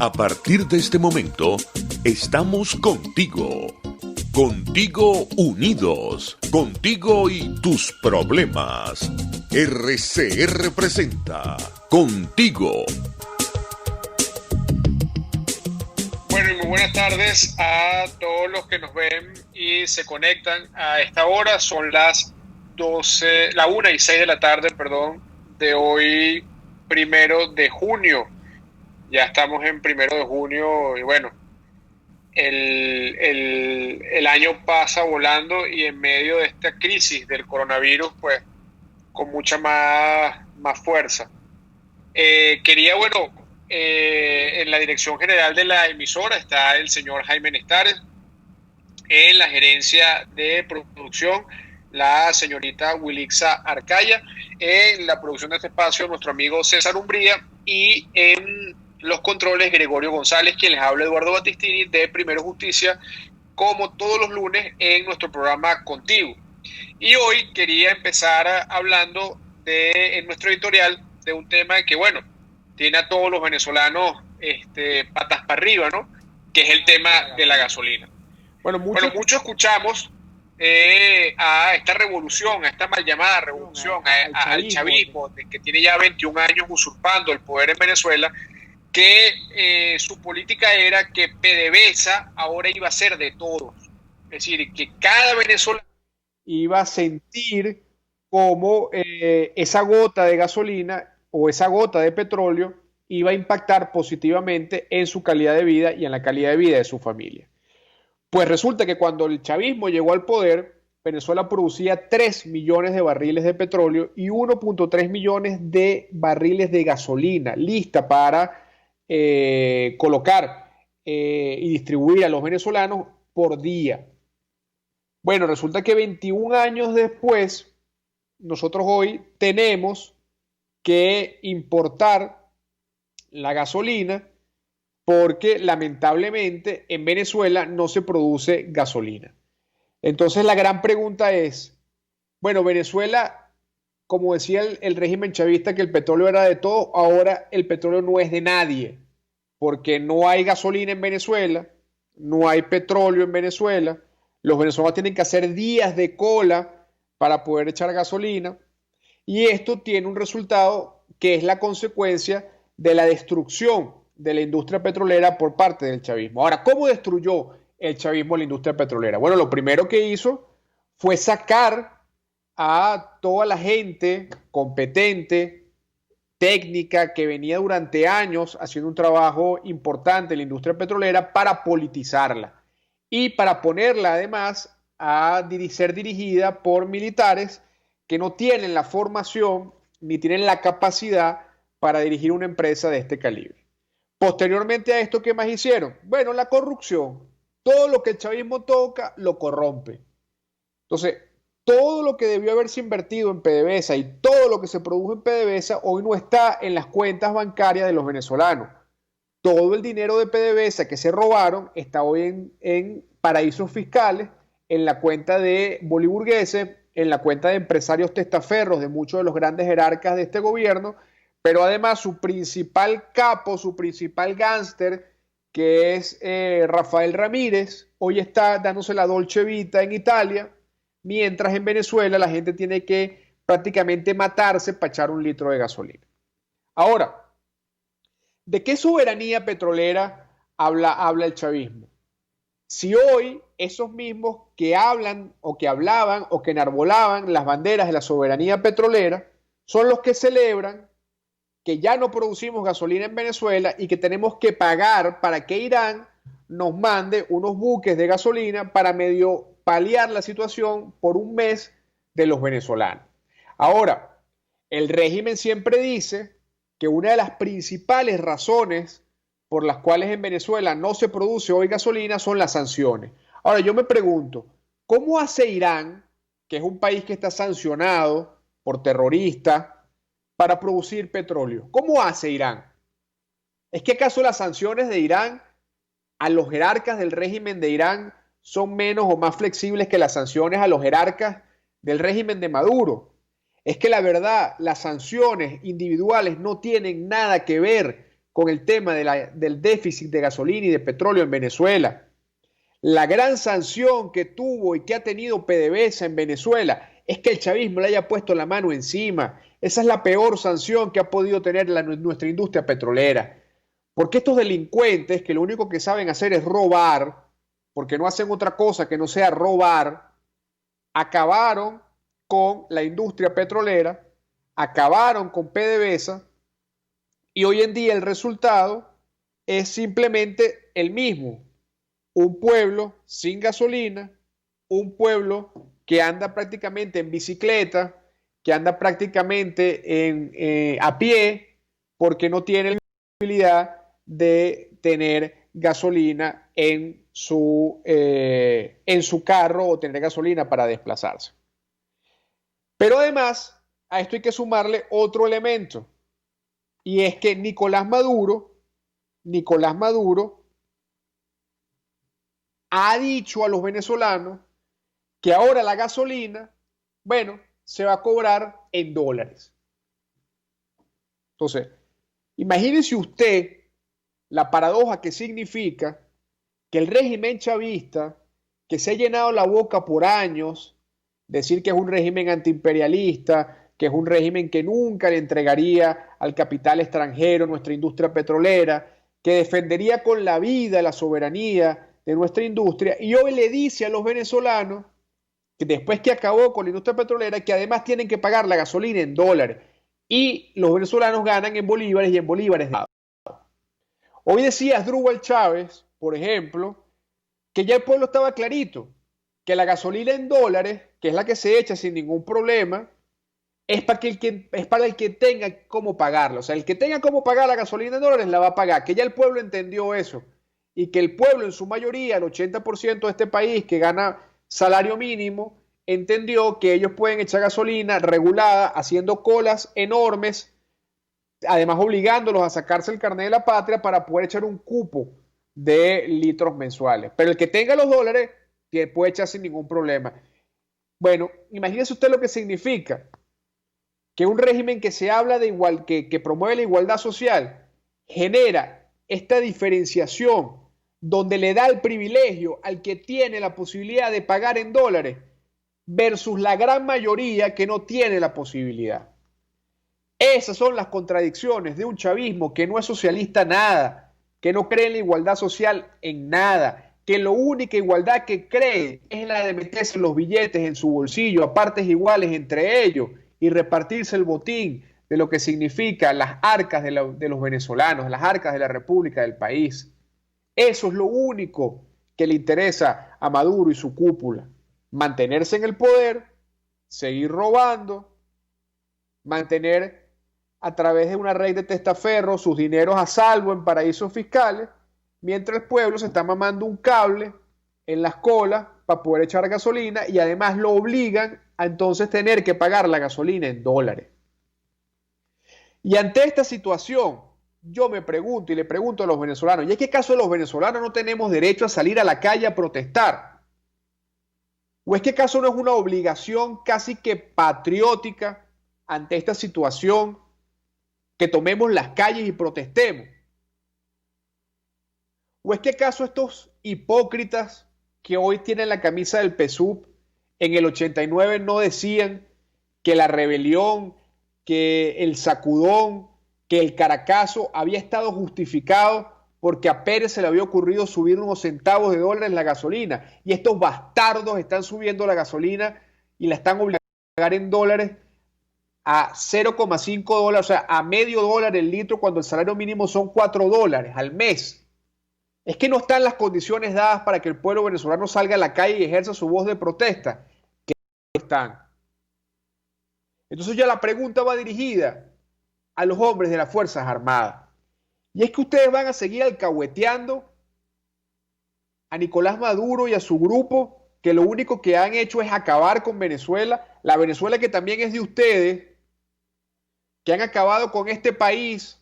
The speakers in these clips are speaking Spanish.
A partir de este momento, estamos contigo. Contigo unidos. Contigo y tus problemas. RCR presenta Contigo. Bueno, y muy buenas tardes a todos los que nos ven y se conectan a esta hora. Son las 1:06 de la tarde, de hoy, 1 de junio. Ya estamos en 1 de junio y bueno, el año pasa volando y en medio de esta crisis del coronavirus, pues, con mucha más fuerza. Quería, en la dirección general de la emisora está el señor Jaime Nestares, en la gerencia de producción la señorita Wilixa Arcaya, en la producción de este espacio nuestro amigo César Umbría y en los controles Gregorio González, quien les habla Eduardo Battistini de Primero Justicia, como todos los lunes en nuestro programa Contigo. Y hoy quería empezar hablando en nuestro editorial de un tema que, bueno, tiene a todos los venezolanos patas para arriba, ¿no? Que es el tema de la gasolina. Muchos escuchamos a esta revolución, a esta mal llamada revolución, al chavismo, que tiene ya 21 años usurpando el poder en Venezuela, que su política era que PDVSA ahora iba a ser de todos. Es decir, que cada venezolano iba a sentir como esa gota de gasolina o esa gota de petróleo iba a impactar positivamente en su calidad de vida y en la calidad de vida de su familia. Pues resulta que cuando el chavismo llegó al poder, Venezuela producía 3 millones de barriles de petróleo y 1.3 millones de barriles de gasolina lista para colocar y distribuir a los venezolanos por día. Bueno, resulta que 21 años después, nosotros hoy tenemos que importar la gasolina porque lamentablemente en Venezuela no se produce gasolina. Entonces la gran pregunta es, bueno, Venezuela, como decía el régimen chavista que el petróleo era de todos, ahora el petróleo no es de nadie, porque no hay gasolina en Venezuela, no hay petróleo en Venezuela, los venezolanos tienen que hacer días de cola para poder echar gasolina, y esto tiene un resultado que es la consecuencia de la destrucción de la industria petrolera por parte del chavismo. Ahora, ¿cómo destruyó el chavismo la industria petrolera? Bueno, lo primero que hizo fue sacar a toda la gente competente, técnica, que venía durante años haciendo un trabajo importante en la industria petrolera para politizarla y para ponerla además a ser dirigida por militares que no tienen la formación ni tienen la capacidad para dirigir una empresa de este calibre. Posteriormente a esto, ¿qué más hicieron? Bueno, la corrupción. Todo lo que el chavismo toca, lo corrompe. Entonces, todo lo que debió haberse invertido en PDVSA y todo lo que se produjo en PDVSA hoy no está en las cuentas bancarias de los venezolanos. Todo el dinero de PDVSA que se robaron está hoy en paraísos fiscales, en la cuenta de boliburgueses, en la cuenta de empresarios testaferros de muchos de los grandes jerarcas de este gobierno, pero además su principal capo, su principal gángster, que es Rafael Ramírez, hoy está dándose la Dolce Vita en Italia, mientras en Venezuela la gente tiene que prácticamente matarse para echar 1 litro de gasolina. Ahora, ¿de qué soberanía petrolera habla el chavismo? Si hoy esos mismos que hablan o que hablaban o que enarbolaban las banderas de la soberanía petrolera son los que celebran que ya no producimos gasolina en Venezuela y que tenemos que pagar para que Irán nos mande unos buques de gasolina para medio paliar la situación por 1 mes de los venezolanos. Ahora, el régimen siempre dice que una de las principales razones por las cuales en Venezuela no se produce hoy gasolina son las sanciones. Ahora, yo me pregunto, ¿cómo hace Irán, que es un país que está sancionado por terroristas, para producir petróleo? ¿Cómo hace Irán? ¿Es que acaso las sanciones de Irán a los jerarcas del régimen de Irán son menos o más flexibles que las sanciones a los jerarcas del régimen de Maduro? Es que la verdad, las sanciones individuales no tienen nada que ver con el tema del déficit de gasolina y de petróleo en Venezuela. La gran sanción que tuvo y que ha tenido PDVSA en Venezuela es que el chavismo le haya puesto la mano encima. Esa es la peor sanción que ha podido tener nuestra industria petrolera. Porque estos delincuentes que lo único que saben hacer es robar, porque no hacen otra cosa que no sea robar, acabaron con la industria petrolera, acabaron con PDVSA y hoy en día el resultado es simplemente el mismo. Un pueblo sin gasolina, un pueblo que anda prácticamente en bicicleta, que anda prácticamente a pie, porque no tiene la posibilidad de tener gasolina en su carro o tener gasolina para desplazarse. Pero además, a esto hay que sumarle otro elemento, y es que Nicolás Maduro ha dicho a los venezolanos que ahora la gasolina, bueno, se va a cobrar en dólares. Entonces, imagínese usted la paradoja que significa que el régimen chavista, que se ha llenado la boca por años, decir que es un régimen antiimperialista, que es un régimen que nunca le entregaría al capital extranjero nuestra industria petrolera, que defendería con la vida la soberanía de nuestra industria, y hoy le dice a los venezolanos que después que acabó con la industria petrolera, que además tienen que pagar la gasolina en dólares, y los venezolanos ganan en bolívares y en bolívares. Hoy decía Asdrúbal Chávez, por ejemplo, que ya el pueblo estaba clarito, que la gasolina en dólares, que es la que se echa sin ningún problema, es para el que tenga cómo pagarla. O sea, el que tenga cómo pagar la gasolina en dólares la va a pagar, que ya el pueblo entendió eso, y que el pueblo en su mayoría, el 80% de este país que gana salario mínimo, entendió que ellos pueden echar gasolina regulada, haciendo colas enormes, además obligándolos a sacarse el carnet de la patria para poder echar un cupo de litros mensuales. Pero el que tenga los dólares puede echar sin ningún problema. Bueno, imagínese usted lo que significa que un régimen que se habla de que promueve la igualdad social genera esta diferenciación donde le da el privilegio al que tiene la posibilidad de pagar en dólares versus la gran mayoría que no tiene la posibilidad. Esas son las contradicciones de un chavismo que no es socialista nada, que no cree en la igualdad social en nada, que la única igualdad que cree es la de meterse los billetes en su bolsillo a partes iguales entre ellos y repartirse el botín de lo que significa las arcas de los venezolanos, las arcas de la República del país. Eso es lo único que le interesa a Maduro y su cúpula. Mantenerse en el poder, seguir robando, mantener a través de una red de testaferros sus dineros a salvo en paraísos fiscales, mientras el pueblo se está mamando un cable en las colas para poder echar gasolina y además lo obligan a entonces tener que pagar la gasolina en dólares. Y ante esta situación, yo me pregunto y le pregunto a los venezolanos, ¿y es que acaso los venezolanos no tenemos derecho a salir a la calle a protestar? ¿O es que acaso no es una obligación casi que patriótica ante esta situación que tomemos las calles y protestemos? ¿O es que acaso estos hipócritas que hoy tienen la camisa del PSUV en el 89 no decían que la rebelión, que el sacudón, que el caracazo había estado justificado porque a Pérez se le había ocurrido subir unos centavos de dólar en la gasolina? Y estos bastardos están subiendo la gasolina y la están obligando a pagar en dólares a 0,5 dólares, o sea, a medio dólar el litro, cuando el salario mínimo son 4 dólares al mes. Es que no están las condiciones dadas para que el pueblo venezolano salga a la calle y ejerza su voz de protesta. Que no están. Entonces ya la pregunta va dirigida a los hombres de las Fuerzas Armadas. Y es que ustedes van a seguir alcahueteando a Nicolás Maduro y a su grupo, que lo único que han hecho es acabar con Venezuela, la Venezuela que también es de ustedes, que han acabado con este país,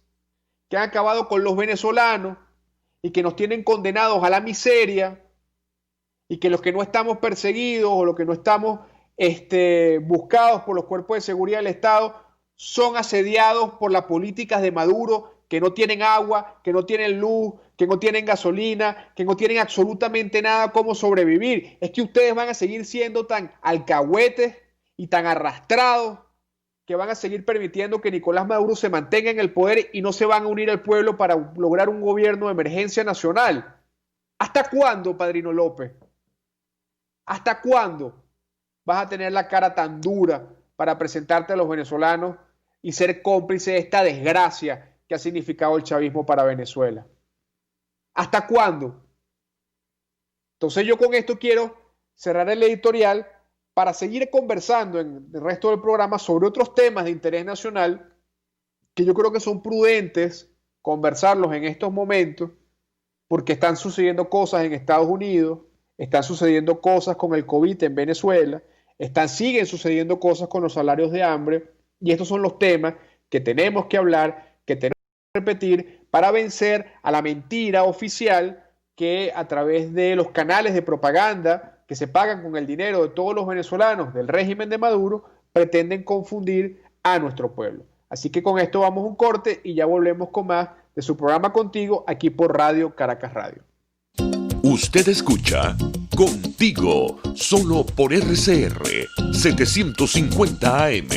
que han acabado con los venezolanos y que nos tienen condenados a la miseria, y que los que no estamos perseguidos o los que no estamos buscados por los cuerpos de seguridad del Estado son asediados por las políticas de Maduro, que no tienen agua, que no tienen luz, que no tienen gasolina, que no tienen absolutamente nada cómo sobrevivir. Es que ustedes van a seguir siendo tan alcahuetes y tan arrastrados que van a seguir permitiendo que Nicolás Maduro se mantenga en el poder y no se van a unir al pueblo para lograr un gobierno de emergencia nacional. ¿Hasta cuándo, Padrino López? ¿Hasta cuándo vas a tener la cara tan dura para presentarte a los venezolanos y ser cómplice de esta desgracia que ha significado el chavismo para Venezuela? ¿Hasta cuándo? Entonces yo con esto quiero cerrar el editorial para seguir conversando en el resto del programa sobre otros temas de interés nacional que yo creo que son prudentes conversarlos en estos momentos porque están sucediendo cosas en Estados Unidos, están sucediendo cosas con el COVID en Venezuela, siguen sucediendo cosas con los salarios de hambre y estos son los temas que tenemos que hablar, que tenemos que repetir para vencer a la mentira oficial que a través de los canales de propaganda que se pagan con el dinero de todos los venezolanos del régimen de Maduro, pretenden confundir a nuestro pueblo. Así que con esto vamos a un corte y ya volvemos con más de su programa Contigo aquí por Radio Caracas Radio. Usted escucha Contigo, solo por RCR 750 AM.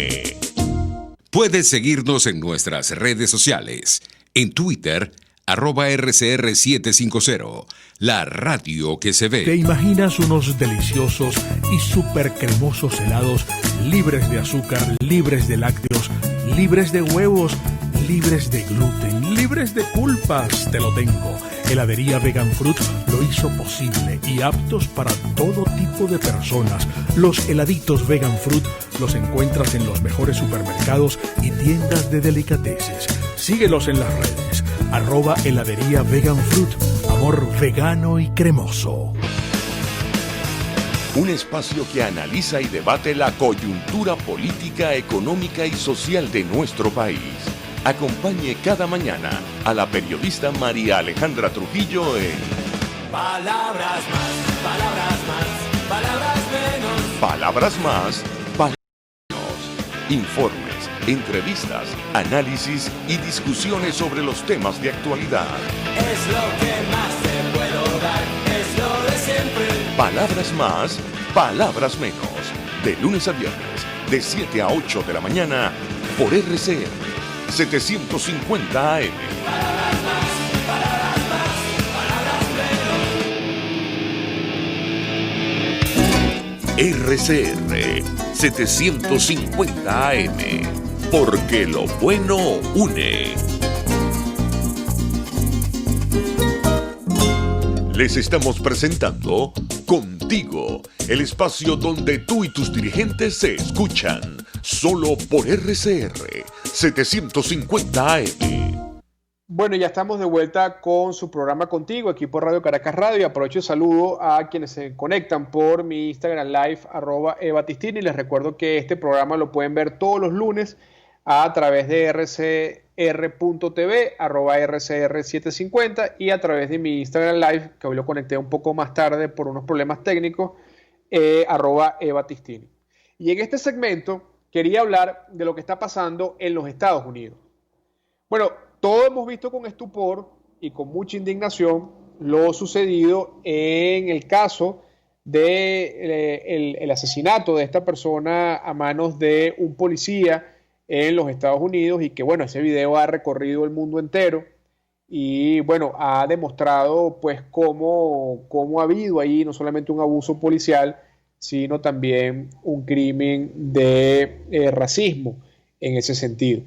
Puedes seguirnos en nuestras redes sociales. En Twitter, @RCR750, la radio que se ve. ¿Te imaginas unos deliciosos y súper cremosos helados libres de azúcar, libres de lácteos, libres de huevos, libres de gluten, libres de culpas? Te lo tengo. Heladería Vegan Fruit lo hizo posible y aptos para todo tipo de personas. Los heladitos Vegan Fruit los encuentras en los mejores supermercados y tiendas de delicateces. Síguelos en las redes. @heladería Vegan Fruit. Amor vegano y cremoso. Un espacio que analiza y debate la coyuntura política, económica y social de nuestro país. Acompañe cada mañana a la periodista María Alejandra Trujillo en Palabras más, palabras más, palabras menos. Palabras más, palabras menos. Informes, entrevistas, análisis y discusiones sobre los temas de actualidad. Es lo que más te puedo dar, es lo de siempre. Palabras más, palabras menos. De lunes a viernes, de 7 a 8 de la mañana, por RCR 750 AM. Palabras más, palabras más, palabras menos. RCR 750 AM. Porque lo bueno une. Les estamos presentando Contigo, el espacio donde tú y tus dirigentes se escuchan, solo por RCR 750 AM. Bueno, ya estamos de vuelta con su programa Contigo, aquí por Radio Caracas Radio, y aprovecho el saludo a quienes se conectan por mi Instagram Live, @ebatistini. Les recuerdo que este programa lo pueden ver todos los lunes a través de rcr.tv, @rcr750, y a través de mi Instagram Live, que hoy lo conecté un poco más tarde por unos problemas técnicos, @ebatistini. Y en este segmento quería hablar de lo que está pasando en los Estados Unidos. Bueno, todos hemos visto con estupor y con mucha indignación lo sucedido en el caso de el asesinato de esta persona a manos de un policía en los Estados Unidos, y que bueno, ese video ha recorrido el mundo entero y bueno, ha demostrado pues cómo ha habido ahí no solamente un abuso policial, sino también un crimen de racismo en ese sentido.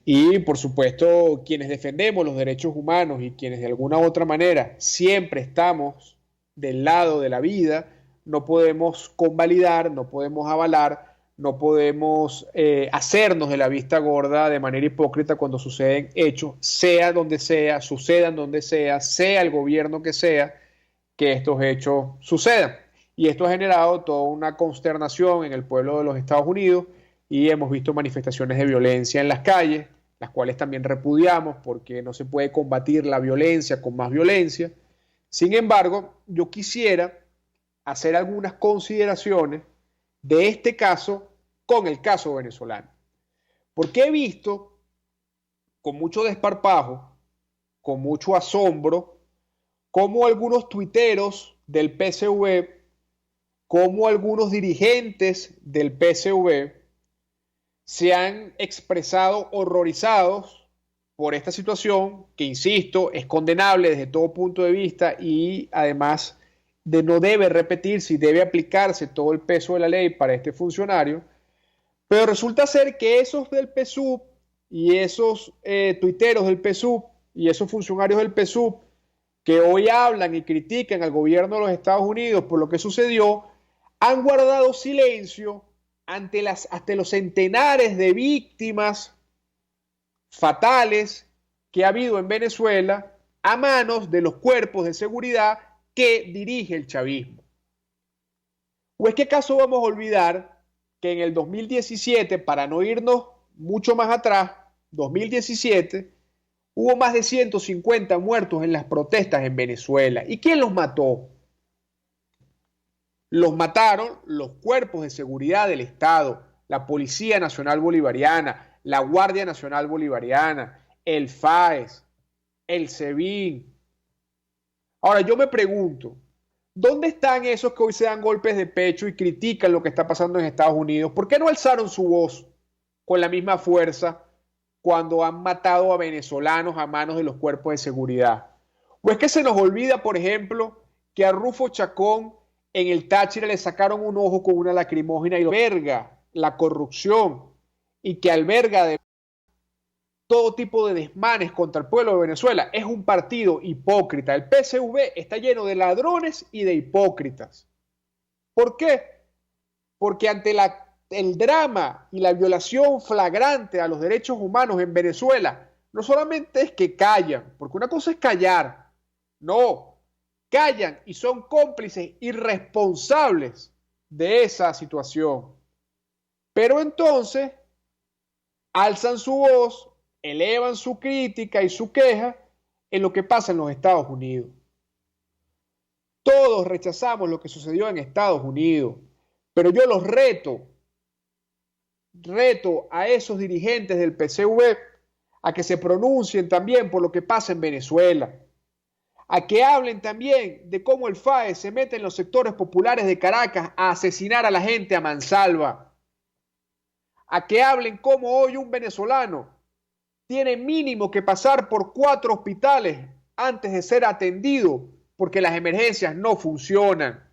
Y por supuesto, quienes defendemos los derechos humanos y quienes de alguna u otra manera siempre estamos del lado de la vida, no podemos convalidar, no podemos avalar, no podemos hacernos de la vista gorda de manera hipócrita cuando suceden hechos, sea donde sea, sucedan donde sea el gobierno que sea, que estos hechos sucedan. Y esto ha generado toda una consternación en el pueblo de los Estados Unidos y hemos visto manifestaciones de violencia en las calles, las cuales también repudiamos porque no se puede combatir la violencia con más violencia. Sin embargo, yo quisiera hacer algunas consideraciones de este caso con el caso venezolano. Porque he visto con mucho desparpajo con mucho asombro cómo algunos tuiteros del PSV, cómo algunos dirigentes del PSV se han expresado horrorizados por esta situación que, insisto, es condenable desde todo punto de vista y además no debe repetirse y debe aplicarse todo el peso de la ley para este funcionario. Pero resulta ser que esos del PSUV y esos tuiteros del PSUV y esos funcionarios del PSUV que hoy hablan y critican al gobierno de los Estados Unidos por lo que sucedió, han guardado silencio ante los centenares de víctimas fatales que ha habido en Venezuela a manos de los cuerpos de seguridad que dirige el chavismo. ¿O es que acaso vamos a olvidar que en el 2017, para no irnos mucho más atrás, 2017, hubo más de 150 muertos en las protestas en Venezuela? ¿Y quién los mató? Los mataron los cuerpos de seguridad del Estado, la Policía Nacional Bolivariana, la Guardia Nacional Bolivariana, el FAES, el SEBIN. Ahora yo me pregunto, ¿dónde están esos que hoy se dan golpes de pecho y critican lo que está pasando en Estados Unidos? ¿Por qué no alzaron su voz con la misma fuerza cuando han matado a venezolanos a manos de los cuerpos de seguridad? ¿O es que se nos olvida, por ejemplo, que a Rufo Chacón en el Táchira le sacaron un ojo con una lacrimógena y alberga la corrupción y que alberga de todo tipo de desmanes contra el pueblo de Venezuela? Es un partido hipócrita. El PSV está lleno de ladrones y de hipócritas. ¿Por qué? Porque ante el drama y la violación flagrante a los derechos humanos en Venezuela, no solamente es que callan, porque una cosa es callar, no, callan y son cómplices irresponsables de esa situación. Pero entonces alzan su voz, elevan su crítica y su queja en lo que pasa en los Estados Unidos. Todos rechazamos lo que sucedió en Estados Unidos, pero yo los reto a esos dirigentes del PSV a que se pronuncien también por lo que pasa en Venezuela, a que hablen también de cómo el FAES se mete en los sectores populares de Caracas a asesinar a la gente a mansalva, a que hablen cómo hoy un venezolano tiene mínimo que pasar por 4 hospitales antes de ser atendido porque las emergencias no funcionan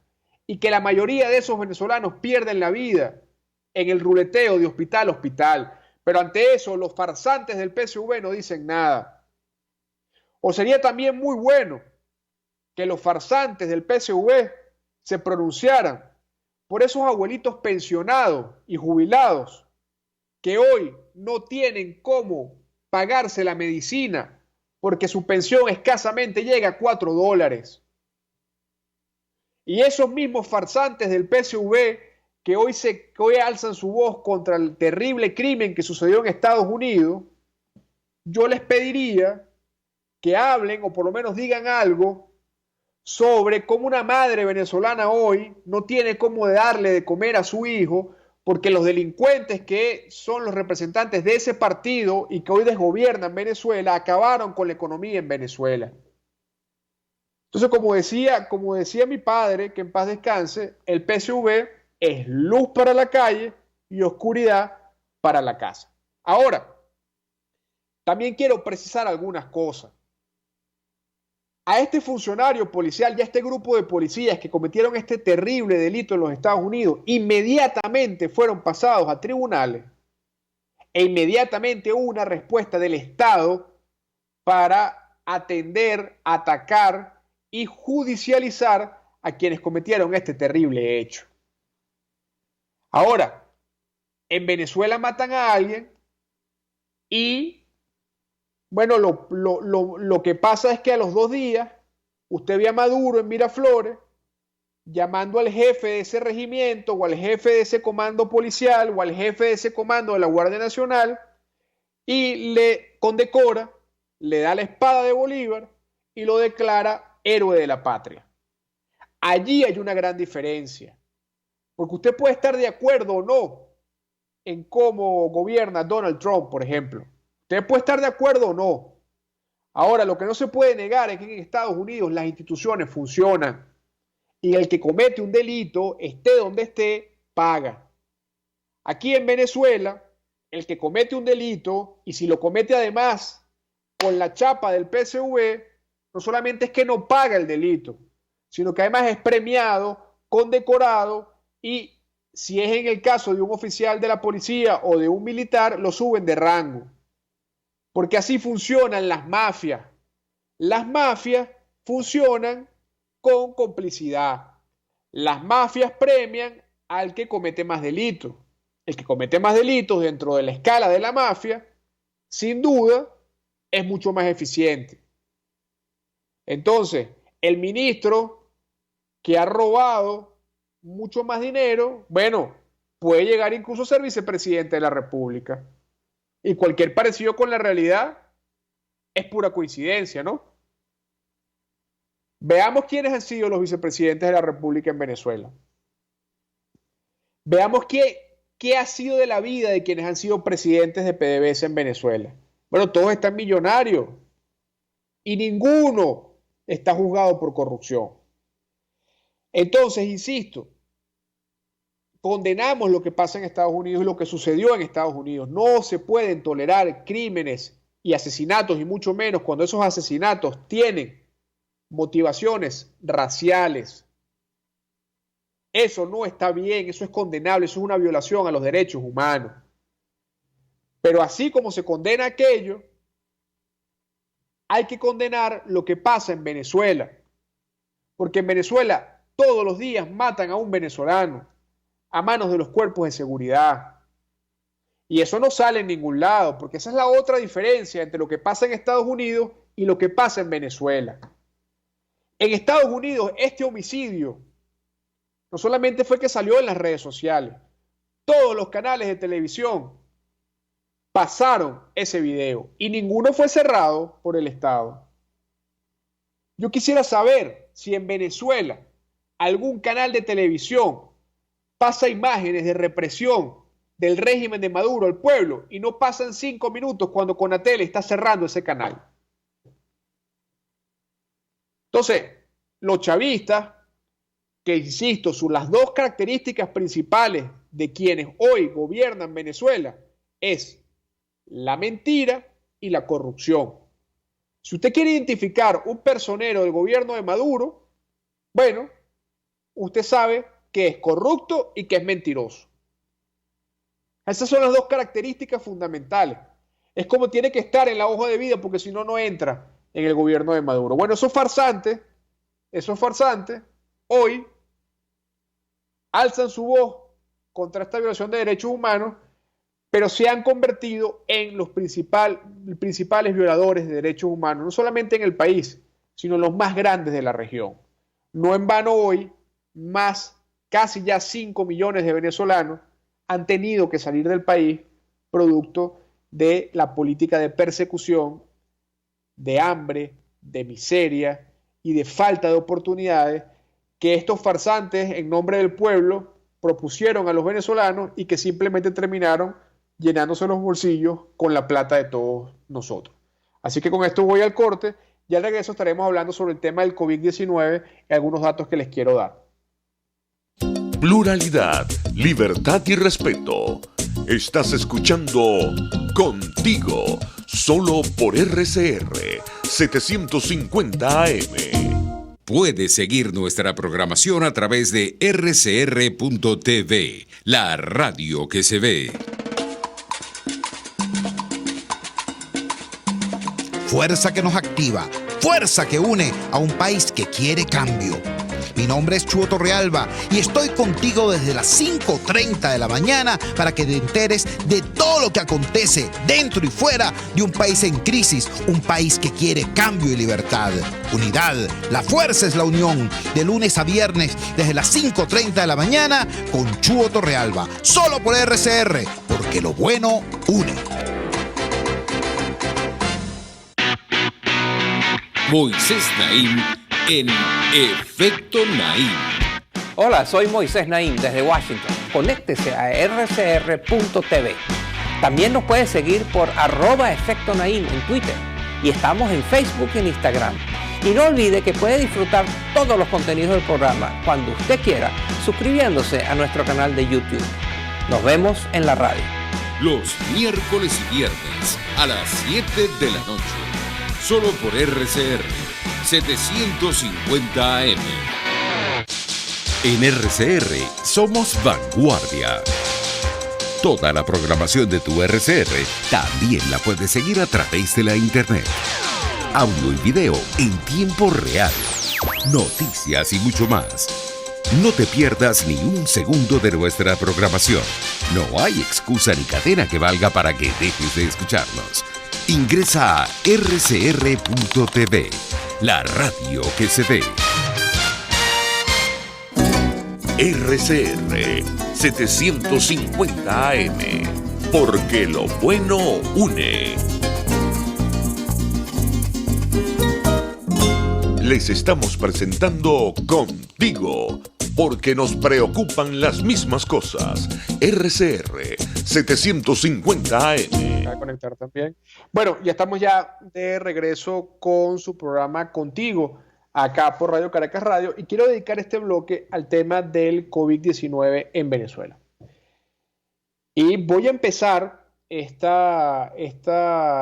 y que la mayoría de esos venezolanos pierden la vida en el ruleteo de hospital a hospital. Pero ante eso los farsantes del PSV no dicen nada. O sería también muy bueno que los farsantes del PSV se pronunciaran por esos abuelitos pensionados y jubilados que hoy no tienen cómo pagarse la medicina porque su pensión escasamente llega a $4. Y esos mismos farsantes del PSV que hoy alzan su voz contra el terrible crimen que sucedió en Estados Unidos, yo les pediría que hablen o por lo menos digan algo sobre cómo una madre venezolana hoy no tiene cómo darle de comer a su hijo porque los delincuentes que son los representantes de ese partido y que hoy desgobiernan Venezuela acabaron con la economía en Venezuela. Entonces, como decía mi padre, que en paz descanse, el PSV es luz para la calle y oscuridad para la casa. Ahora, también quiero precisar algunas cosas. A este funcionario policial y a este grupo de policías que cometieron este terrible delito en los Estados Unidos, inmediatamente fueron pasados a tribunales e inmediatamente hubo una respuesta del Estado para atender, atacar y judicializar a quienes cometieron este terrible hecho. Ahora, en Venezuela matan a alguien y bueno, lo que pasa es que a los 2 días usted ve a Maduro en Miraflores llamando al jefe de ese regimiento o al jefe de ese comando policial o al jefe de ese comando de la Guardia Nacional y le condecora, le da la espada de Bolívar y lo declara héroe de la patria. Allí hay una gran diferencia, porque usted puede estar de acuerdo o no en cómo gobierna Donald Trump, por ejemplo. Usted puede estar de acuerdo o no. Ahora, lo que no se puede negar es que en Estados Unidos las instituciones funcionan y el que comete un delito, esté donde esté, paga. Aquí en Venezuela, el que comete un delito, y si lo comete además con la chapa del PSV, no solamente es que no paga el delito, sino que además es premiado, condecorado, y si es en el caso de un oficial de la policía o de un militar, lo suben de rango. Porque así funcionan las mafias. Las mafias funcionan con complicidad. Las mafias premian al que comete más delitos. El que comete más delitos dentro de la escala de la mafia, sin duda, es mucho más eficiente. Entonces, el ministro que ha robado mucho más dinero, bueno, puede llegar incluso a ser vicepresidente de la República. Y cualquier parecido con la realidad es pura coincidencia, ¿no? Veamos quiénes han sido los vicepresidentes de la República en Venezuela. Veamos qué ha sido de la vida de quienes han sido presidentes de PDVSA en Venezuela. Bueno, todos están millonarios y ninguno está juzgado por corrupción. Entonces, insisto, condenamos lo que pasa en Estados Unidos y lo que sucedió en Estados Unidos. No se pueden tolerar crímenes y asesinatos, y mucho menos cuando esos asesinatos tienen motivaciones raciales. Eso no está bien, eso es condenable, eso es una violación a los derechos humanos. Pero así como se condena aquello, hay que condenar lo que pasa en Venezuela. Porque en Venezuela todos los días matan a un venezolano a manos de los cuerpos de seguridad. Y eso no sale en ningún lado, porque esa es la otra diferencia entre lo que pasa en Estados Unidos y lo que pasa en Venezuela. En Estados Unidos, este homicidio no solamente fue que salió en las redes sociales, todos los canales de televisión pasaron ese video y ninguno fue cerrado por el Estado. Yo quisiera saber si en Venezuela algún canal de televisión pasa imágenes de represión del régimen de Maduro al pueblo y no pasan 5 minutos cuando Conatel está cerrando ese canal. Entonces, los chavistas, que insisto, son las dos características principales de quienes hoy gobiernan Venezuela, es la mentira y la corrupción. Si usted quiere identificar un personero del gobierno de Maduro, bueno, usted sabe que es corrupto y que es mentiroso. Esas son las dos características fundamentales. Es como tiene que estar en la hoja de vida, porque si no, no entra en el gobierno de Maduro. Bueno, esos farsantes, hoy alzan su voz contra esta violación de derechos humanos, pero se han convertido en los principales violadores de derechos humanos, no solamente en el país, sino los más grandes de la región. No en vano hoy, casi ya 5 millones de venezolanos han tenido que salir del país producto de la política de persecución, de hambre, de miseria y de falta de oportunidades que estos farsantes en nombre del pueblo propusieron a los venezolanos y que simplemente terminaron llenándose los bolsillos con la plata de todos nosotros. Así que con esto voy al corte y al regreso estaremos hablando sobre el tema del COVID-19 y algunos datos que les quiero dar. Pluralidad, libertad y respeto. Estás escuchando Contigo, solo por RCR 750 AM. Puedes seguir nuestra programación a través de rcr.tv, la radio que se ve. Fuerza que nos activa, fuerza que une a un país que quiere cambio. Mi nombre es Chuo Torrealba y estoy contigo desde las 5:30 de la mañana para que te enteres de todo lo que acontece dentro y fuera de un país en crisis, un país que quiere cambio y libertad. Unidad, la fuerza es la unión, de lunes a viernes desde las 5:30 de la mañana con Chuo Torrealba, solo por RCR, porque lo bueno une. Moisés Naim en Efecto Naim. Hola, soy Moisés Naim desde Washington. Conéctese a rcr.tv. También nos puede seguir por @Efecto Naim en Twitter y estamos en Facebook y en Instagram. Y no olvide que puede disfrutar todos los contenidos del programa cuando usted quiera, suscribiéndose a nuestro canal de YouTube. Nos vemos en la radio. Los miércoles y viernes a las 7 de la noche. Solo por RCR 750 AM. En RCR somos vanguardia. Toda la programación de tu RCR también la puedes seguir a través de la internet. Audio y video en tiempo real. Noticias y mucho más. No te pierdas ni un segundo de nuestra programación. No hay excusa ni cadena que valga para que dejes de escucharnos. Ingresa a rcr.tv, la radio que se ve. RCR 750 AM, porque lo bueno une. Les estamos presentando Contigo, porque nos preocupan las mismas cosas. RCR 750 AM. A conectar también. Bueno, ya estamos ya de regreso con su programa Contigo, acá por Radio Caracas Radio, y quiero dedicar este bloque al tema del COVID-19 en Venezuela. Y voy a empezar esta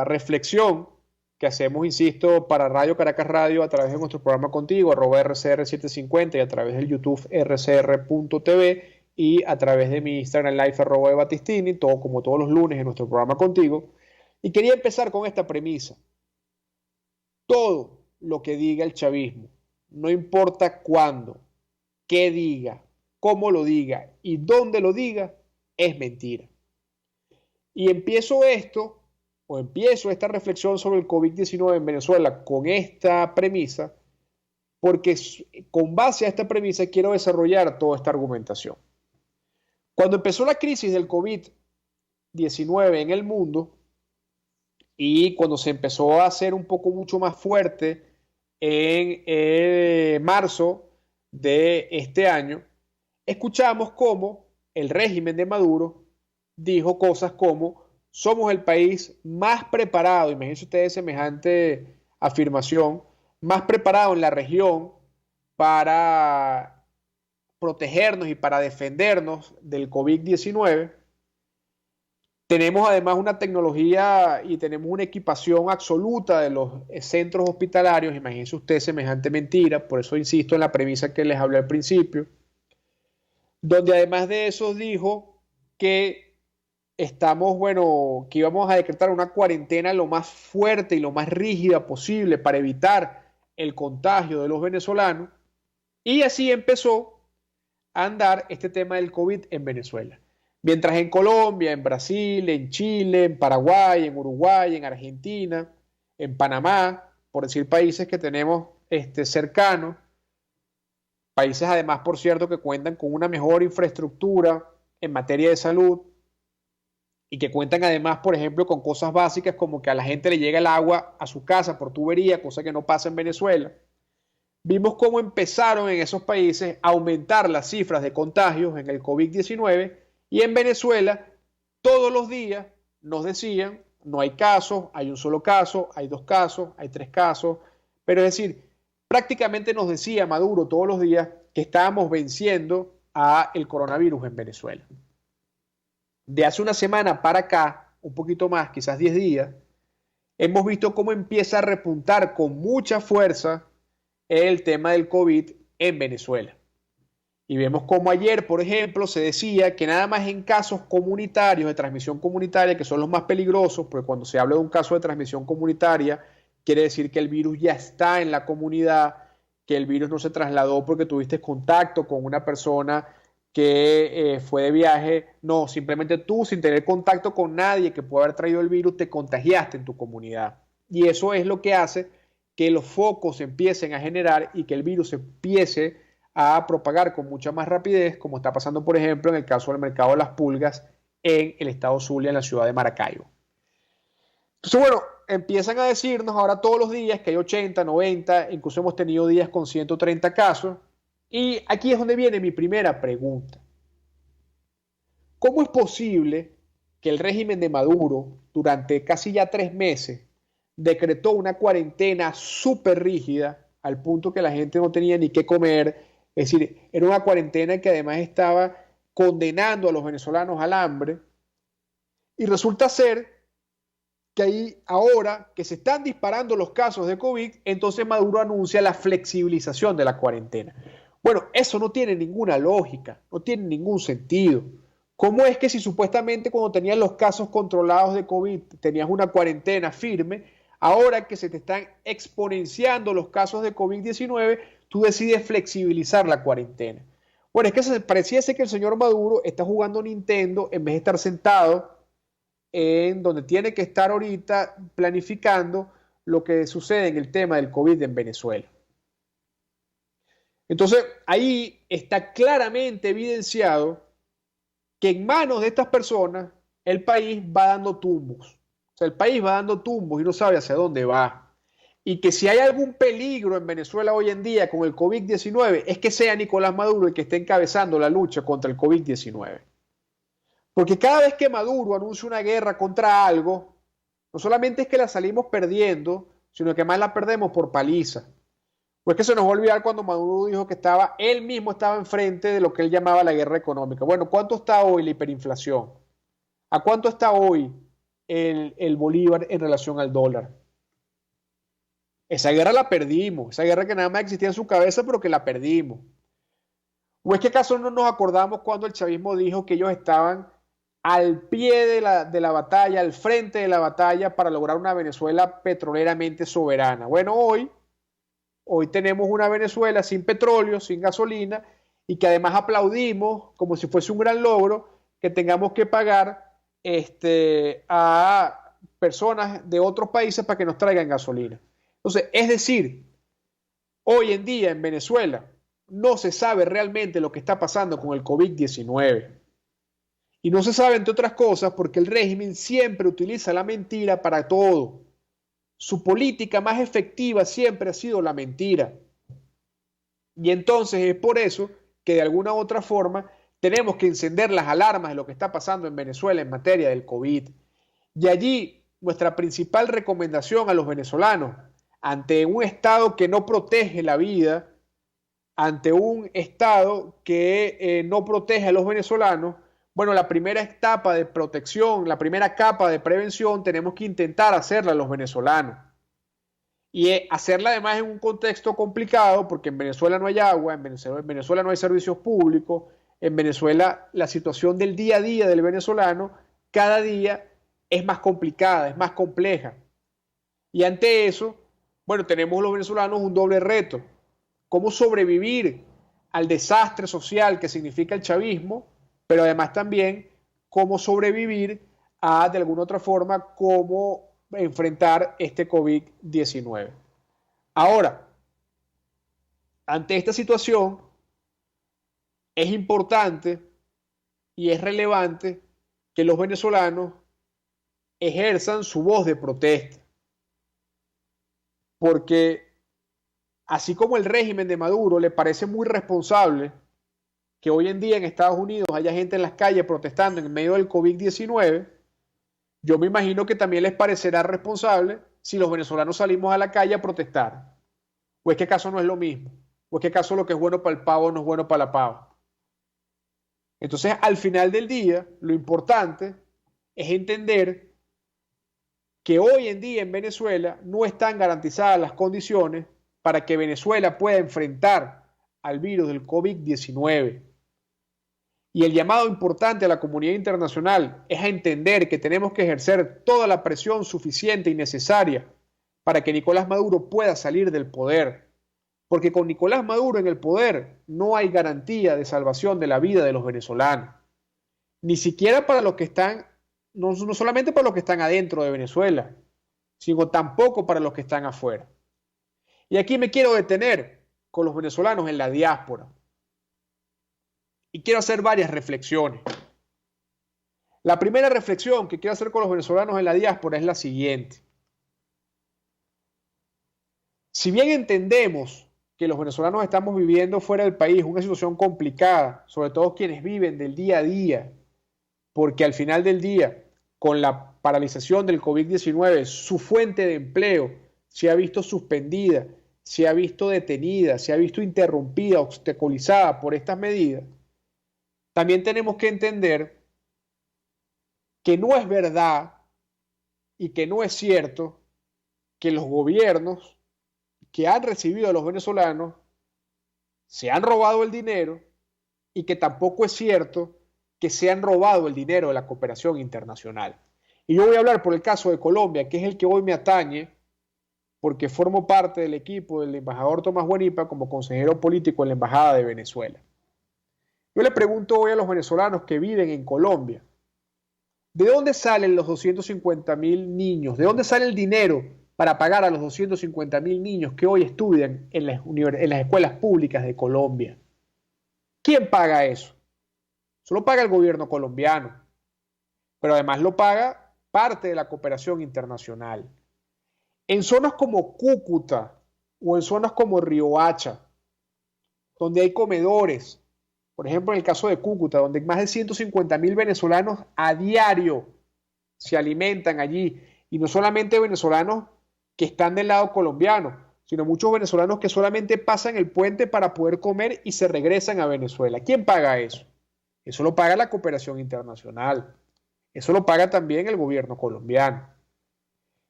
reflexión que hacemos, insisto, para Radio Caracas Radio a través de nuestro programa Contigo, @RCR750, y a través del YouTube rcr.tv, y a través de mi Instagram Live, @Batistini, todo como todos los lunes en nuestro programa Contigo. Y quería empezar con esta premisa. Todo lo que diga el chavismo, no importa cuándo, qué diga, cómo lo diga y dónde lo diga, es mentira. Y empiezo esta reflexión sobre el COVID-19 en Venezuela con esta premisa, porque con base a esta premisa quiero desarrollar toda esta argumentación. Cuando empezó la crisis del COVID-19 en el mundo y cuando se empezó a hacer un poco mucho más fuerte en marzo de este año, escuchamos cómo el régimen de Maduro dijo cosas como: somos el país más preparado, imagínense ustedes semejante afirmación, más preparado en la región para protegernos y para defendernos del COVID-19. Tenemos además una tecnología y tenemos una equipación absoluta de los centros hospitalarios. Imagínense ustedes semejante mentira, por eso insisto en la premisa que les hablé al principio, donde además de eso dijo que que íbamos a decretar una cuarentena lo más fuerte y lo más rígida posible para evitar el contagio de los venezolanos. Y así empezó a andar este tema del COVID en Venezuela. Mientras en Colombia, en Brasil, en Chile, en Paraguay, en Uruguay, en Argentina, en Panamá, por decir países que tenemos cercanos, países además, por cierto, que cuentan con una mejor infraestructura en materia de salud y que cuentan además, por ejemplo, con cosas básicas como que a la gente le llega el agua a su casa por tubería, cosa que no pasa en Venezuela. Vimos cómo empezaron en esos países a aumentar las cifras de contagios en el COVID-19, y en Venezuela todos los días nos decían: no hay casos, hay un solo caso, hay 2 casos, hay 3 casos. Pero es decir, prácticamente nos decía Maduro todos los días que estábamos venciendo a el coronavirus en Venezuela. De hace una semana para acá, un poquito más, quizás 10 días, hemos visto cómo empieza a repuntar con mucha fuerza el tema del COVID en Venezuela. Y vemos como ayer, por ejemplo, se decía que nada más en casos comunitarios, de transmisión comunitaria, que son los más peligrosos, porque cuando se habla de un caso de transmisión comunitaria, quiere decir que el virus ya está en la comunidad, que el virus no se trasladó porque tuviste contacto con una persona que fue de viaje. No, simplemente tú, sin tener contacto con nadie que pueda haber traído el virus, te contagiaste en tu comunidad. Y eso es lo que hace que los focos se empiecen a generar y que el virus se empiece a propagar con mucha más rapidez, como está pasando, por ejemplo, en el caso del mercado de las pulgas en el estado Zulia, en la ciudad de Maracaibo. Entonces, bueno, empiezan a decirnos ahora todos los días que hay 80, 90, incluso hemos tenido días con 130 casos. Y aquí es donde viene mi primera pregunta. ¿Cómo es posible que el régimen de Maduro, durante casi ya 3 meses, decretó una cuarentena súper rígida, al punto que la gente no tenía ni qué comer. Es decir, era una cuarentena que además estaba condenando a los venezolanos al hambre. Y resulta ser que ahí, ahora que se están disparando los casos de COVID, entonces Maduro anuncia la flexibilización de la cuarentena. Bueno, eso no tiene ninguna lógica, no tiene ningún sentido. ¿Cómo es que si supuestamente cuando tenías los casos controlados de COVID tenías una cuarentena firme, ahora que se te están exponenciando los casos de COVID-19, tú decides flexibilizar la cuarentena? Bueno, es que pareciese que el señor Maduro está jugando Nintendo en vez de estar sentado en donde tiene que estar ahorita planificando lo que sucede en el tema del COVID en Venezuela. Entonces, ahí está claramente evidenciado que en manos de estas personas el país va dando tumbos. O sea, el país va dando tumbos y no sabe hacia dónde va. Y que si hay algún peligro en Venezuela hoy en día con el COVID-19, es que sea Nicolás Maduro el que esté encabezando la lucha contra el COVID-19. Porque cada vez que Maduro anuncia una guerra contra algo, no solamente es que la salimos perdiendo, sino que más la perdemos por paliza. Pues que se nos va a olvidar cuando Maduro dijo que él mismo estaba enfrente de lo que él llamaba la guerra económica. Bueno, ¿cuánto está hoy la hiperinflación? ¿A cuánto está hoy el bolívar en relación al dólar? Esa guerra la perdimos, esa guerra que nada más existía en su cabeza, pero que la perdimos. ¿O es que acaso no nos acordamos cuando el chavismo dijo que ellos estaban al pie de la batalla, al frente de la batalla para lograr una Venezuela petroleramente soberana? Bueno, hoy tenemos una Venezuela sin petróleo, sin gasolina, y que además aplaudimos como si fuese un gran logro que tengamos que pagar a personas de otros países para que nos traigan gasolina. Entonces, es decir, hoy en día en Venezuela no se sabe realmente lo que está pasando con el COVID-19. Y no se sabe, entre otras cosas, porque el régimen siempre utiliza la mentira para todo. Su política más efectiva siempre ha sido la mentira. Y entonces es por eso que de alguna u otra forma tenemos que encender las alarmas de lo que está pasando en Venezuela en materia del COVID. Y allí nuestra principal recomendación a los venezolanos, ante un Estado que no protege la vida, ante un Estado que no protege a los venezolanos, bueno, la primera etapa de protección, la primera capa de prevención, tenemos que intentar hacerla a los venezolanos. Y hacerla además en un contexto complicado, porque en Venezuela no hay agua, en Venezuela no hay servicios públicos, en Venezuela la situación del día a día del venezolano cada día es más complicada, es más compleja. Y ante eso, bueno, tenemos los venezolanos un doble reto. Cómo sobrevivir al desastre social que significa el chavismo, pero además también cómo sobrevivir a, de alguna otra forma, cómo enfrentar este COVID-19. Ahora, ante esta situación, es importante y es relevante que los venezolanos ejerzan su voz de protesta. Porque así como el régimen de Maduro le parece muy responsable que hoy en día en Estados Unidos haya gente en las calles protestando en medio del COVID-19, yo me imagino que también les parecerá responsable si los venezolanos salimos a la calle a protestar. ¿O es que acaso no es lo mismo? ¿O es que acaso lo que es bueno para el pavo no es bueno para la pava? Entonces, al final del día, lo importante es entender que hoy en día en Venezuela no están garantizadas las condiciones para que Venezuela pueda enfrentar al virus del COVID-19. Y el llamado importante a la comunidad internacional es a entender que tenemos que ejercer toda la presión suficiente y necesaria para que Nicolás Maduro pueda salir del poder. Porque con Nicolás Maduro en el poder no hay garantía de salvación de la vida de los venezolanos. Ni siquiera para los que están, no solamente para los que están adentro de Venezuela, sino tampoco para los que están afuera. Y aquí me quiero detener con los venezolanos en la diáspora. Y quiero hacer varias reflexiones. La primera reflexión que quiero hacer con los venezolanos en la diáspora es la siguiente. Si bien entendemos que los venezolanos estamos viviendo fuera del país una situación complicada, sobre todo quienes viven del día a día, porque al final del día con la paralización del COVID-19, su fuente de empleo se ha visto suspendida, se ha visto detenida, se ha visto interrumpida, obstaculizada por estas medidas, también tenemos que entender que no es verdad y que no es cierto que los gobiernos que han recibido a los venezolanos se han robado el dinero y que tampoco es cierto que se han robado el dinero de la cooperación internacional. Y yo voy a hablar por el caso de Colombia, que es el que hoy me atañe, porque formo parte del equipo del embajador Tomás Guanipa como consejero político en la Embajada de Venezuela. Yo le pregunto hoy a los venezolanos que viven en Colombia, ¿de dónde salen los 250.000 niños? ¿De dónde sale el dinero para pagar a los 250.000 niños que hoy estudian en las escuelas públicas de Colombia? ¿Quién paga eso? Eso lo paga el gobierno colombiano, pero además lo paga parte de la cooperación internacional. En zonas como Cúcuta o en zonas como Riohacha, donde hay comedores, por ejemplo en el caso de Cúcuta, donde más de 150.000 venezolanos a diario se alimentan allí, y no solamente venezolanos que están del lado colombiano, sino muchos venezolanos que solamente pasan el puente para poder comer y se regresan a Venezuela. ¿Quién paga eso? Eso lo paga la cooperación internacional. Eso lo paga también el gobierno colombiano.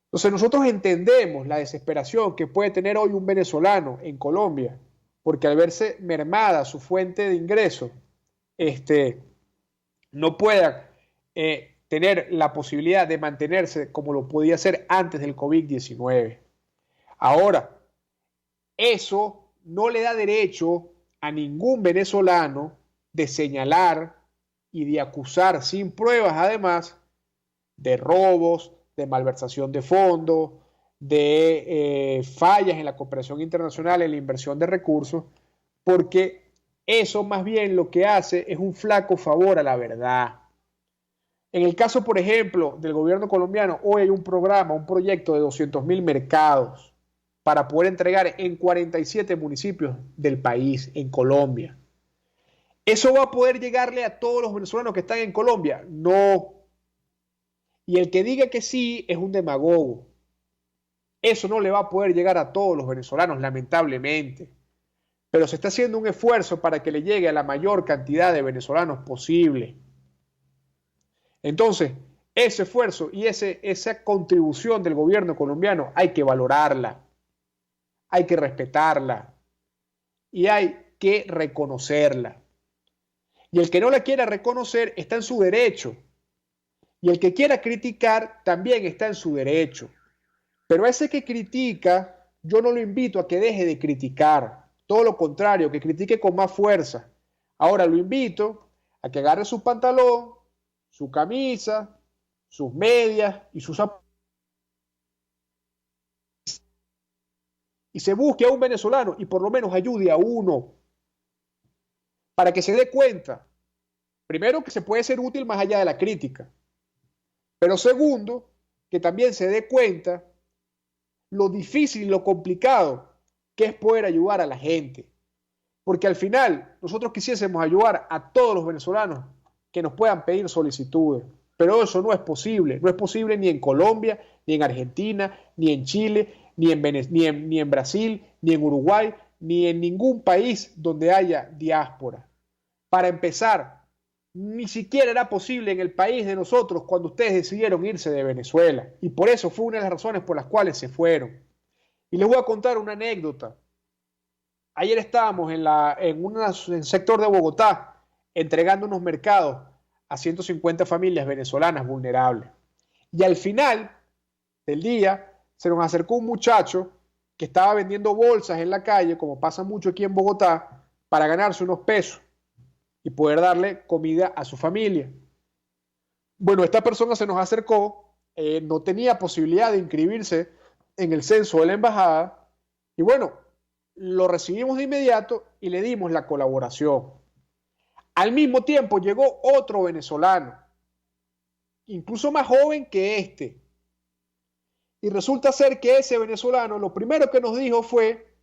Entonces nosotros entendemos la desesperación que puede tener hoy un venezolano en Colombia, porque al verse mermada su fuente de ingreso, no pueda tener la posibilidad de mantenerse como lo podía hacer antes del COVID-19. Ahora, eso no le da derecho a ningún venezolano de señalar y de acusar sin pruebas, además, de robos, de malversación de fondos, de fallas en la cooperación internacional, en la inversión de recursos, porque eso más bien lo que hace es un flaco favor a la verdad. En el caso, por ejemplo, del gobierno colombiano, hoy hay un programa, un proyecto de 200.000 mercados para poder entregar en 47 municipios del país, en Colombia. ¿Eso va a poder llegarle a todos los venezolanos que están en Colombia? No. Y el que diga que sí es un demagogo. Eso no le va a poder llegar a todos los venezolanos, lamentablemente. Pero se está haciendo un esfuerzo para que le llegue a la mayor cantidad de venezolanos posible. Entonces, ese esfuerzo y esa contribución del gobierno colombiano hay que valorarla, hay que respetarla y hay que reconocerla. Y el que no la quiera reconocer está en su derecho. Y el que quiera criticar también está en su derecho. Pero a ese que critica, yo no lo invito a que deje de criticar. Todo lo contrario, que critique con más fuerza. Ahora lo invito a que agarre su pantalón, su camisa, sus medias y sus zapatos y se busque a un venezolano y por lo menos ayude a uno para que se dé cuenta, primero, que se puede ser útil más allá de la crítica, pero segundo, que también se dé cuenta lo difícil y lo complicado que es poder ayudar a la gente, porque al final nosotros quisiésemos ayudar a todos los venezolanos que nos puedan pedir solicitudes, pero eso no es posible ni en Colombia, ni en Argentina, ni en Chile, ni en Brasil, ni en Uruguay, ni en ningún país donde haya diáspora. Para empezar, ni siquiera era posible en el país de nosotros cuando ustedes decidieron irse de Venezuela, y por eso fue una de las razones por las cuales se fueron. Y les voy a contar una anécdota. Ayer estábamos en un sector de Bogotá entregando unos mercados a 150 familias venezolanas vulnerables. Y al final del día se nos acercó un muchacho que estaba vendiendo bolsas en la calle, como pasa mucho aquí en Bogotá, para ganarse unos pesos y poder darle comida a su familia. Bueno, esta persona se nos acercó, no tenía posibilidad de inscribirse en el censo de la embajada, y bueno, lo recibimos de inmediato y le dimos la colaboración. Al mismo tiempo llegó otro venezolano, incluso más joven que este. Y resulta ser que ese venezolano lo primero que nos dijo fue: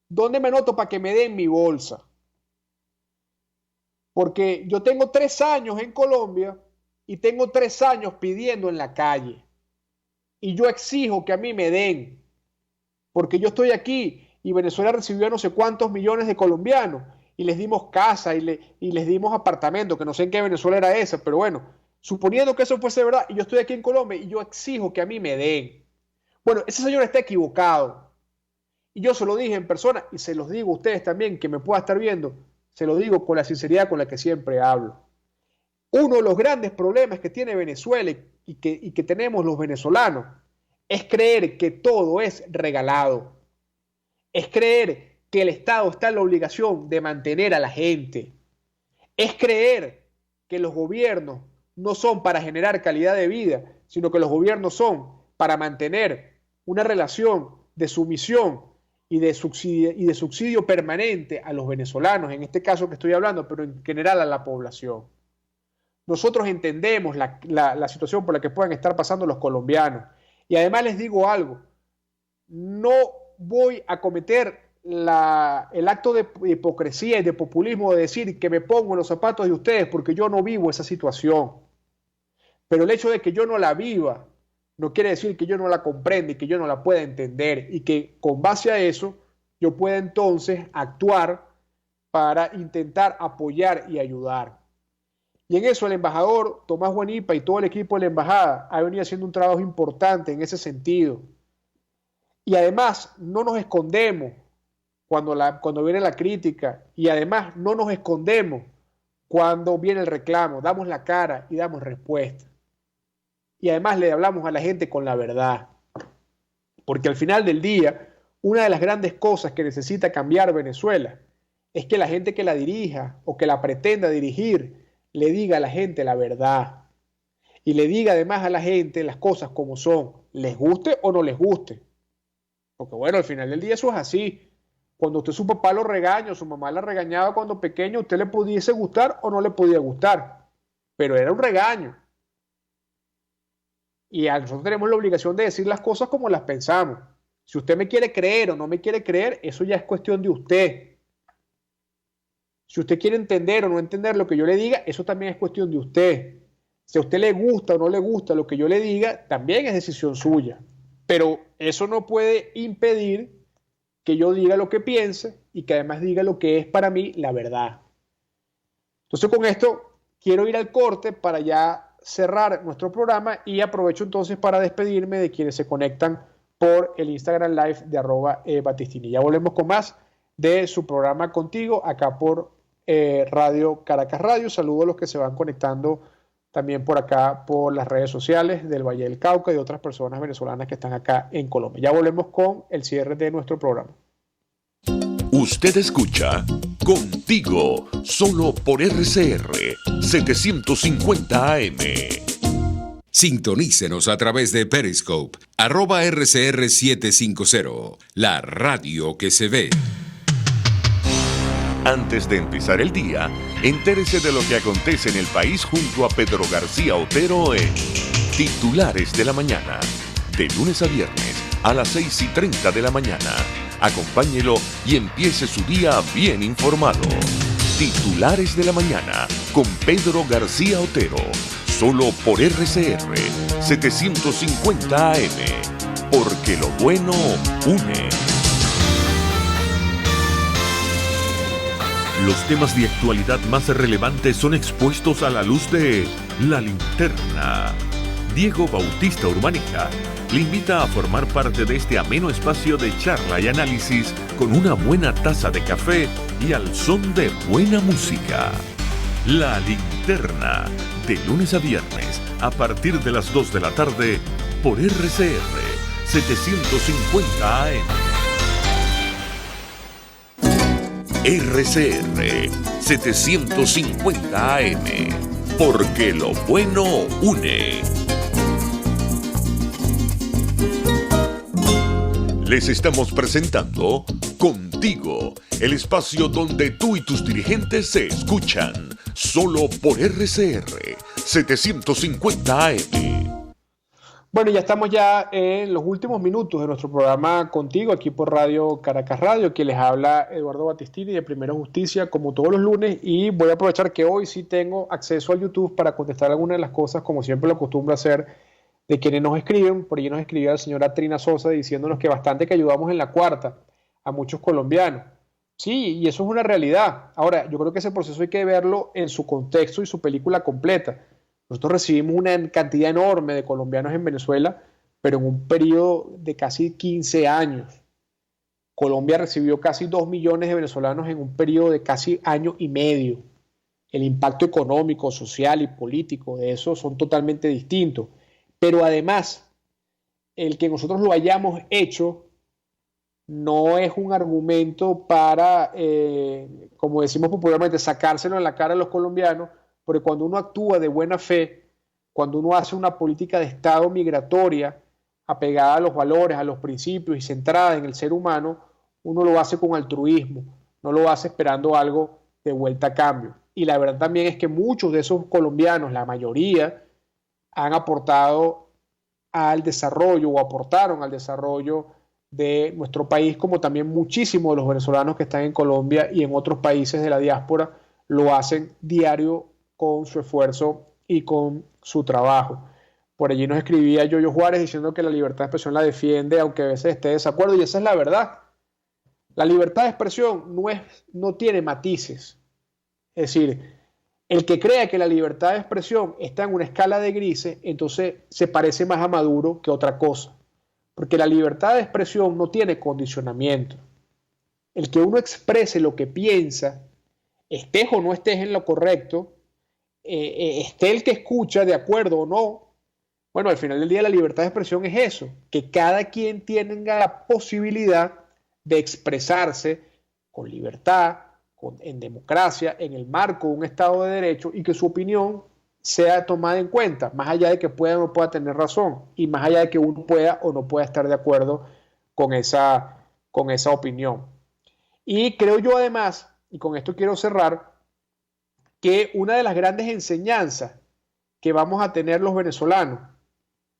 ¿dónde me anoto para que me den mi bolsa? Porque yo tengo 3 años en Colombia y tengo 3 años pidiendo en la calle. Y yo exijo que a mí me den, porque yo estoy aquí y Venezuela recibió a no sé cuántos millones de colombianos y les dimos casa y les dimos apartamento, que no sé en qué Venezuela era esa, pero bueno, suponiendo que eso fuese verdad, y yo estoy aquí en Colombia y yo exijo que a mí me den. Bueno, ese señor está equivocado. Y yo se lo dije en persona y se los digo a ustedes también, que me pueda estar viendo, se lo digo con la sinceridad con la que siempre hablo. Uno de los grandes problemas que tiene Venezuela y que tenemos los venezolanos es creer que todo es regalado. Es creer que el Estado está en la obligación de mantener a la gente. Es creer que los gobiernos no son para generar calidad de vida, sino que los gobiernos son para mantener una relación de sumisión y de subsidio permanente a los venezolanos, en este caso que estoy hablando, pero en general a la población. Nosotros entendemos la situación por la que puedan estar pasando los colombianos. Y además les digo algo, no voy a cometer el acto de hipocresía y de populismo de decir que me pongo en los zapatos de ustedes porque yo no vivo esa situación. Pero el hecho de que yo no la viva no quiere decir que yo no la comprenda y que yo no la pueda entender y que con base a eso yo pueda entonces actuar para intentar apoyar y ayudar. Y en eso el embajador Tomás Guanipa y todo el equipo de la embajada ha venido haciendo un trabajo importante en ese sentido. Y además no nos escondemos cuando viene la crítica, y además no nos escondemos cuando viene el reclamo, damos la cara y damos respuesta. Y además le hablamos a la gente con la verdad. Porque al final del día, una de las grandes cosas que necesita cambiar Venezuela es que la gente que la dirija o que la pretenda dirigir le diga a la gente la verdad. Y le diga además a la gente las cosas como son, les guste o no les guste. Porque bueno, al final del día eso es así. Cuando usted su papá lo regaña o su mamá la regañaba cuando pequeño, usted le pudiese gustar o no le podía gustar. Pero era un regaño. Y nosotros tenemos la obligación de decir las cosas como las pensamos. Si usted me quiere creer o no me quiere creer, eso ya es cuestión de usted. Si usted quiere entender o no entender lo que yo le diga, eso también es cuestión de usted. Si a usted le gusta o no le gusta lo que yo le diga, también es decisión suya. Pero eso no puede impedir que yo diga lo que piense y que además diga lo que es para mí la verdad. Entonces con esto quiero ir al corte para ya cerrar nuestro programa y aprovecho entonces para despedirme de quienes se conectan por el Instagram Live de @Batistini. Ya volvemos con más de su programa Contigo acá por Radio Caracas Radio. Saludo a los que se van conectando también por acá por las redes sociales del Valle del Cauca y de otras personas venezolanas que están acá en Colombia. Ya volvemos con el cierre de nuestro programa. Usted escucha Contigo, solo por RCR 750 AM. Sintonícenos a través de Periscope, @RCR750, la radio que se ve. Antes de empezar el día, entérese de lo que acontece en el país junto a Pedro García Otero en Titulares de la Mañana, de lunes a viernes a las 6:30 de la mañana. Acompáñelo y empiece su día bien informado. Titulares de la Mañana con Pedro García Otero, solo por RCR 750 AM, porque lo bueno une. Los temas de actualidad más relevantes son expuestos a la luz de La Linterna. Diego Bautista Urbanica le invita a formar parte de este ameno espacio de charla y análisis con una buena taza de café y al son de buena música. La Linterna, de lunes a viernes, a partir de las 2 de la tarde, por RCR 750 AM. RCR 750 AM, porque lo bueno une. Les estamos presentando Contigo, el espacio donde tú y tus dirigentes se escuchan, solo por RCR 750 AM. Bueno, ya estamos ya en los últimos minutos de nuestro programa contigo, aquí por Radio Caracas Radio, que les habla Eduardo Battistini de Primero Justicia, como todos los lunes, y voy a aprovechar que hoy sí tengo acceso a YouTube para contestar algunas de las cosas, como siempre lo acostumbro a hacer, de quienes nos escriben. Por allí nos escribió la señora Trina Sosa diciéndonos que bastante que ayudamos en la cuarta a muchos colombianos. Sí, y eso es una realidad. Ahora, yo creo que ese proceso hay que verlo en su contexto y su película completa. Nosotros recibimos una cantidad enorme de colombianos en Venezuela, pero en un periodo de casi 15 años. Colombia recibió casi 2 millones de venezolanos en un periodo de casi año y medio. El impacto económico, social y político de eso son totalmente distintos. Pero además, el que nosotros lo hayamos hecho no es un argumento para, como decimos popularmente, sacárselo en la cara a los colombianos, porque cuando uno actúa de buena fe, cuando uno hace una política de Estado migratoria apegada a los valores, a los principios y centrada en el ser humano, uno lo hace con altruismo, no lo hace esperando algo de vuelta a cambio. Y la verdad también es que muchos de esos colombianos, la mayoría, han aportado al desarrollo o aportaron al desarrollo de nuestro país, como también muchísimos de los venezolanos que están en Colombia y en otros países de la diáspora lo hacen diario con su esfuerzo y con su trabajo. Por allí nos escribía Yoyo Juárez diciendo que la libertad de expresión la defiende, aunque a veces esté de desacuerdo, y esa es la verdad. La libertad de expresión no tiene matices. Es decir, el que crea que la libertad de expresión está en una escala de grises, entonces se parece más a Maduro que otra cosa. Porque la libertad de expresión no tiene condicionamiento. El que uno exprese lo que piensa, estés o no estés en lo correcto, esté el que escucha de acuerdo o no, bueno, al final del día la libertad de expresión es eso, que cada quien tenga la posibilidad de expresarse con libertad, en democracia, en el marco de un Estado de Derecho, y que su opinión sea tomada en cuenta, más allá de que pueda o no pueda tener razón, y más allá de que uno pueda o no pueda estar de acuerdo con esa opinión. Y creo yo además, y con esto quiero cerrar, que una de las grandes enseñanzas que vamos a tener los venezolanos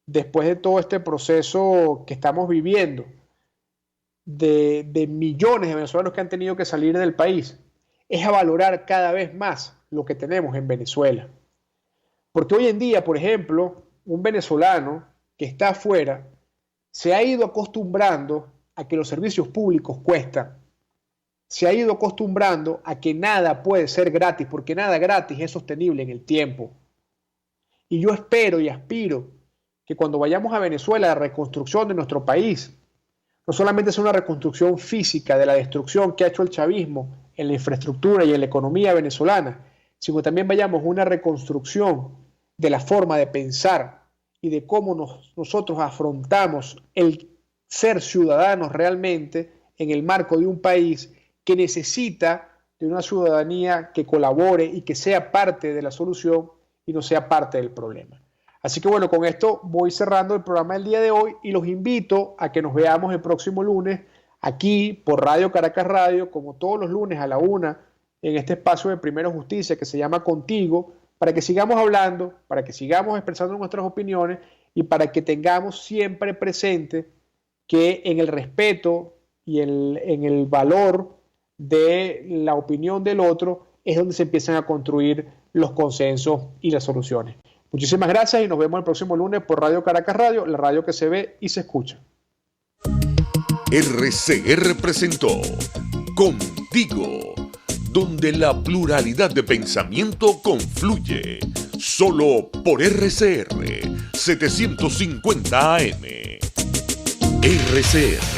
después de todo este proceso que estamos viviendo, de millones de venezolanos que han tenido que salir del país, es a valorar cada vez más lo que tenemos en Venezuela. Porque hoy en día, por ejemplo, un venezolano que está afuera se ha ido acostumbrando a que los servicios públicos cuestan. Se ha ido acostumbrando a que nada puede ser gratis, porque nada gratis es sostenible en el tiempo. Y yo espero y aspiro que cuando vayamos a Venezuela, la reconstrucción de nuestro país, no solamente sea una reconstrucción física de la destrucción que ha hecho el chavismo en la infraestructura y en la economía venezolana, sino también vayamos a una reconstrucción de la forma de pensar y de cómo nosotros afrontamos el ser ciudadanos realmente en el marco de un país que necesita de una ciudadanía que colabore y que sea parte de la solución y no sea parte del problema. Así que bueno, con esto voy cerrando el programa del día de hoy y los invito a que nos veamos el próximo lunes aquí por Radio Caracas Radio, como todos los lunes a la 1, en este espacio de Primero Justicia que se llama Contigo, para que sigamos hablando, para que sigamos expresando nuestras opiniones y para que tengamos siempre presente que en el respeto y en el valor de la opinión del otro es donde se empiezan a construir los consensos y las soluciones. Muchísimas gracias y nos vemos el próximo lunes por Radio Caracas Radio, la radio que se ve y se escucha. RCR presentó Contigo, donde la pluralidad de pensamiento confluye, solo por RCR 750 AM. RCR